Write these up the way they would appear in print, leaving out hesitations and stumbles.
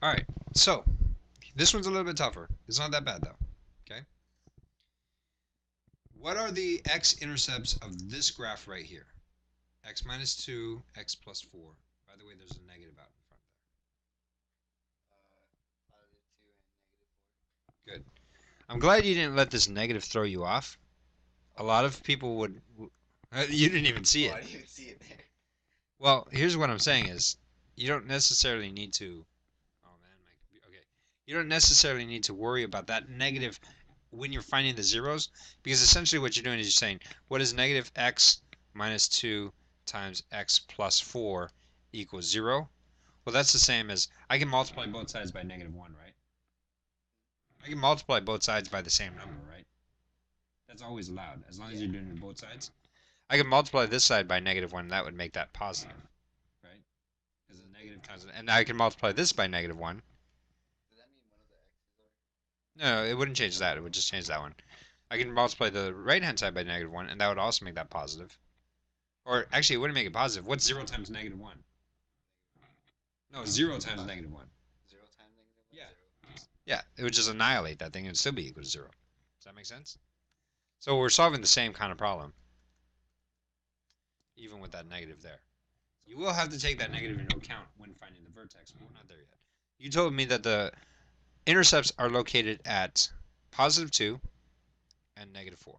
Alright, so this one's a little bit tougher. It's not that bad though. Okay? What are the x-intercepts of this graph right here? X minus 2, x plus 4. By the way, there's a negative out in front there. Good. I'm glad you didn't let this negative throw you off. A lot of people would. You didn't even see it. I didn't even see it there. Well, here's what I'm saying is, you don't necessarily need to. Oh man, okay. You don't necessarily need to worry about that negative when you're finding the zeros, because essentially what you're doing is you're saying, what is negative x minus 2 times x plus 4 equals 0? Well, that's the same as I can multiply both sides by negative 1, right? I can multiply both sides by the same number, right? That's always allowed, as long as you're doing it both sides. I can multiply this side by negative 1, that would make that positive, right? Because the negative times, and now I can multiply this by negative 1. Does that mean one of the x's are? No, it wouldn't change that. It would just change that one. I can multiply the right-hand side by negative 1, and that would also make that positive. Or, actually, it wouldn't make it positive. What's 0 times negative 1? No, 0 times negative 1. 0 times negative 1? Yeah. 0. Yeah, it would just annihilate that thing and still be equal to 0. Does that make sense? So we're solving the same kind of problem, even with that negative there. You will have to take that negative into account when finding the vertex, but we're not there yet. You told me that the intercepts are located at positive 2 and negative 4.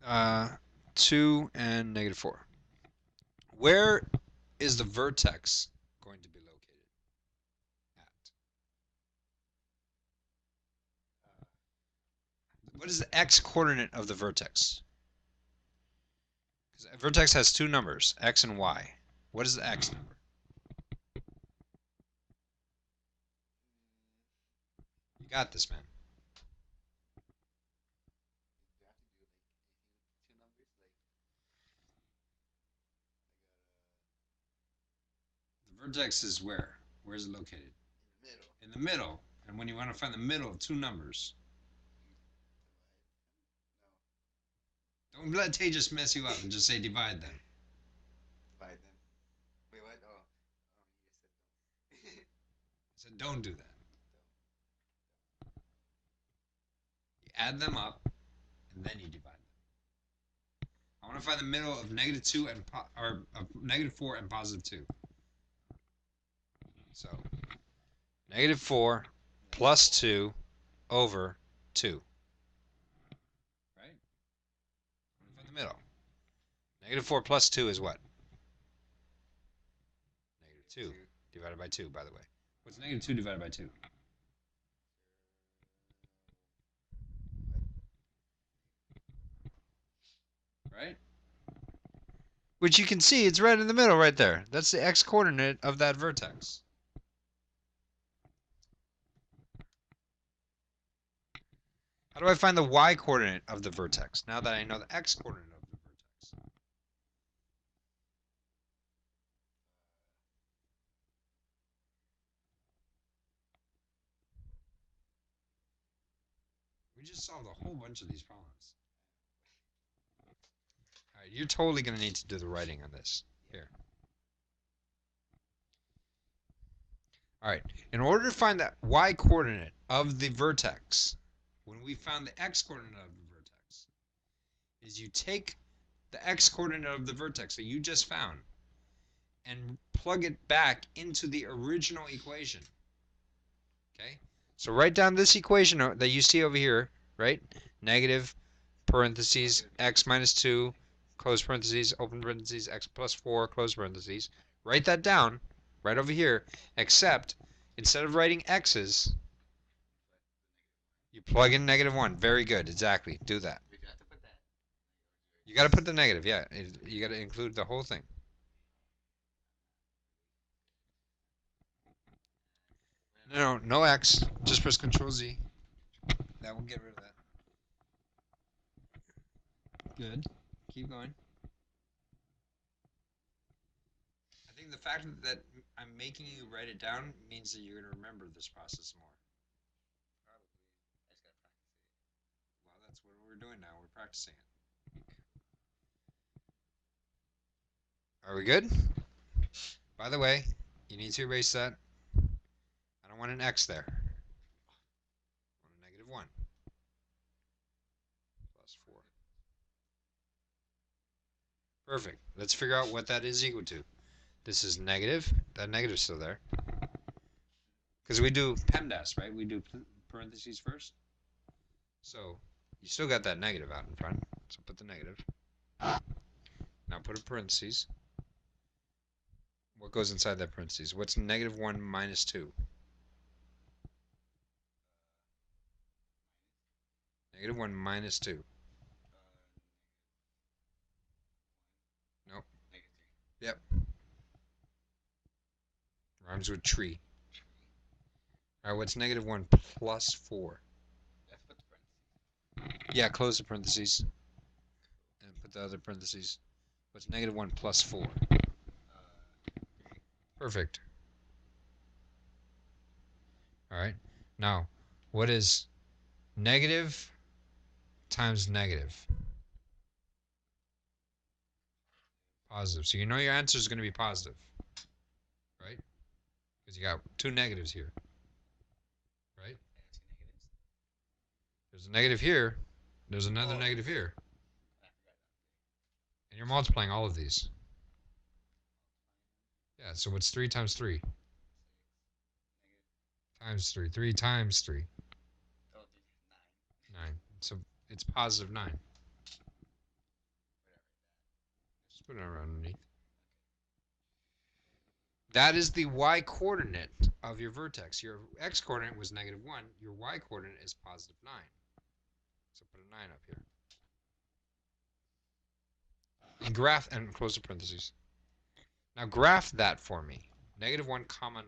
Right? 2 and negative 4. Where is the vertex going to be located at? What is the x-coordinate of the vertex? Because a vertex has two numbers, x and y. What is the x number? You got this, man. Do I have to do like two numbers? The vertex is where? Where is it located? In the middle. In the middle. And when you want to find the middle of two numbers, don't let Tay just mess you up and just say divide them. Divide them. Wait, what? Oh, you just said don't. I said don't do that. You add them up, and then you divide them. I want to find the middle of negative 2 and or of negative 4 and positive 2. So negative 4 plus 2 over 2. Right? I want to find the middle. Negative 4 plus 2 is what? Negative 2 divided by 2, by the way. What's negative 2 divided by 2? Right? Which you can see, it's right in the middle right there. That's the x-coordinate of that vertex. How do I find the y-coordinate of the vertex now that I know the x-coordinate of the vertex? We just solved a whole bunch of these problems. All right, you're totally going to need to do the writing on this. Here. All right, in order to find the y-coordinate of the vertex, when we found the x-coordinate of the vertex, is you take the x-coordinate of the vertex that you just found and plug it back into the original equation. Okay? So write down this equation that you see over here, right? Negative parentheses x minus 2, close parentheses, open parentheses, x plus 4, close parentheses. Write that down right over here, except instead of writing x's, you plug in negative 1. Very good, exactly. Do that. Wait, do I have to put that? You got to put the negative, yeah. You got to include the whole thing. No, no X. Just press Control Z. That will get rid of that. Good. Keep going. I think the fact that I'm making you write it down means that you're going to remember this process more. Probably. I just gotta practice it. Well, that's what we're doing now. We're practicing it. Are we good? By the way, you need to erase that. I don't want an x there. I want a negative 1 plus 4. Perfect. Let's figure out what that is equal to. This is negative. That negative's still there. Because we do PEMDAS, right? We do parentheses first. So you still got that negative out in front. So put the negative. Now put a parentheses. What goes inside that parentheses? What's negative 1 minus 2? Negative 1 minus 2. Nope. Yep. Rhymes with tree. Alright, what's negative 1 plus 4? Yeah, close the parentheses. And put the other parentheses. What's negative 1 plus 4? Perfect. Alright. Now, what is negative times negative? Positive. So you know your answer is going to be positive. Right? Because you got two negatives here. Right? There's a negative here. There's another negative here. And you're multiplying all of these. Yeah, so what's 3 times 3? Times 3. 3 times 3. 9. So it's positive 9. Just put it underneath. That is the y-coordinate of your vertex. Your x-coordinate was negative 1. Your y-coordinate is positive 9. So put a 9 up here. And graph, and close the parentheses. Now graph that for me. Negative 1 comma 9.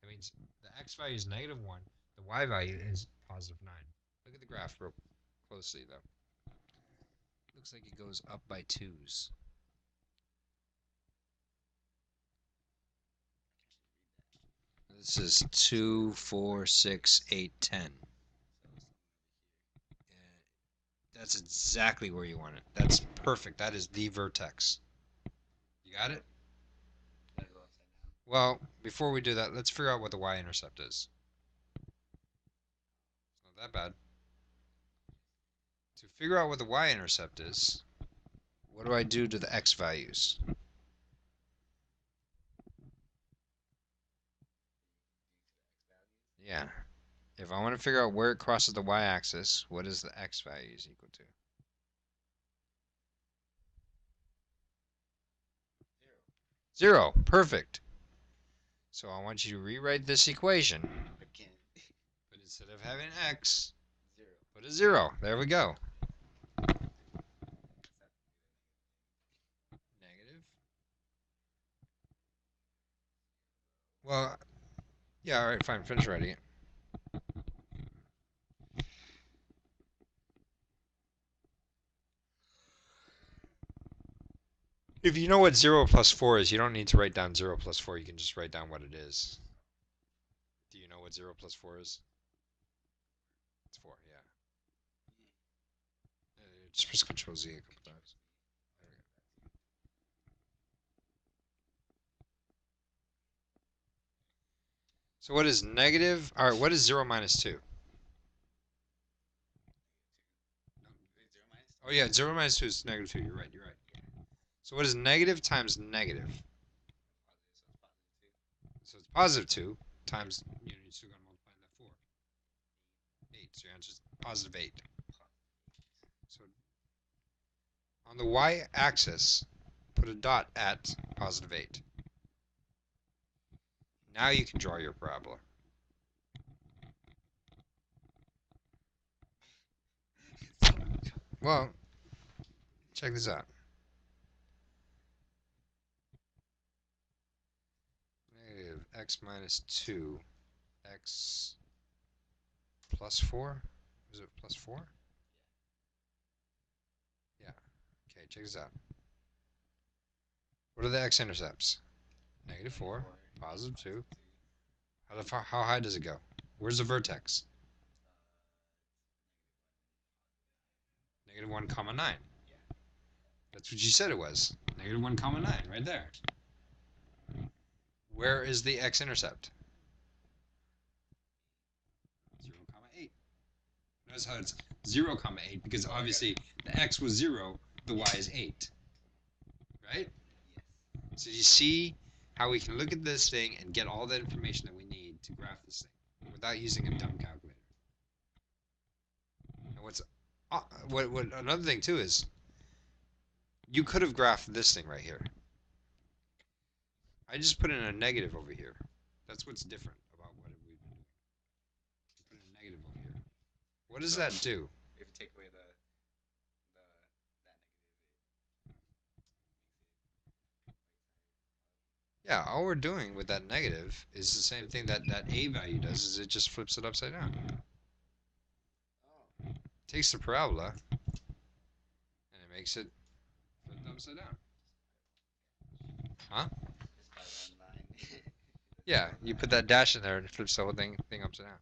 That means the x value is negative 1. The y value is positive 9. Look at the graph real closely, though. Looks like it goes up by 2's. This is 2, 4, 6, 8, 10. That's exactly where you want it. That's perfect. That is the vertex. You got it? Well, before we do that, let's figure out what the y-intercept is. It's not that bad. To figure out what the y-intercept is, what do I do to the x values? Yeah. If I want to figure out where it crosses the y-axis, what is the x values equal to? 0. Perfect. So I want you to rewrite this equation. But instead of having x, put a 0. There we go. Negative. Well, yeah, all right, fine. Finish writing it. If you know what 0 plus 4 is, you don't need to write down 0 plus 4. You can just write down what it is. Do you know what 0 plus 4 is? It's 4, yeah. Just press Control Z a couple times. There we go. So what is negative? All right, what is 0 minus 2? Oh, yeah, 0 minus 2 is negative 2. You're right, you're right. So what is negative times negative? So it's positive 2 times, you're still going to multiply that 4. 8, so your answer is positive 8. So on the y-axis, put a dot at positive 8. Now you can draw your parabola. Well, check this out. Negative x minus 2, x plus 4. Is it plus 4? Yeah. Okay, check this out. What are the x-intercepts? Negative 4, positive 2. How high does it go? Where's the vertex? Negative 1 comma 9. That's what you said it was. Negative 1 comma 9, right there. Where is the x-intercept? 0 comma 8. Notice how it's 0 comma 8 because obviously the x was 0, the y is 8. Right? Yes. So you see how we can look at this thing and get all the information that we need to graph this thing without using a dumb calculator. And what another thing too is you could have graphed this thing right here. I just put in a negative over here. That's what's different about what we've been doing. Put in a negative over here. What does that do? If you take away the that Yeah, all we're doing with that negative is the same thing that that a value does, is it just flips it upside down. oh, Takes the parabola and it makes it flip upside down. Huh? just by one line. Yeah, you put that dash in there and it flips the whole thing upside down.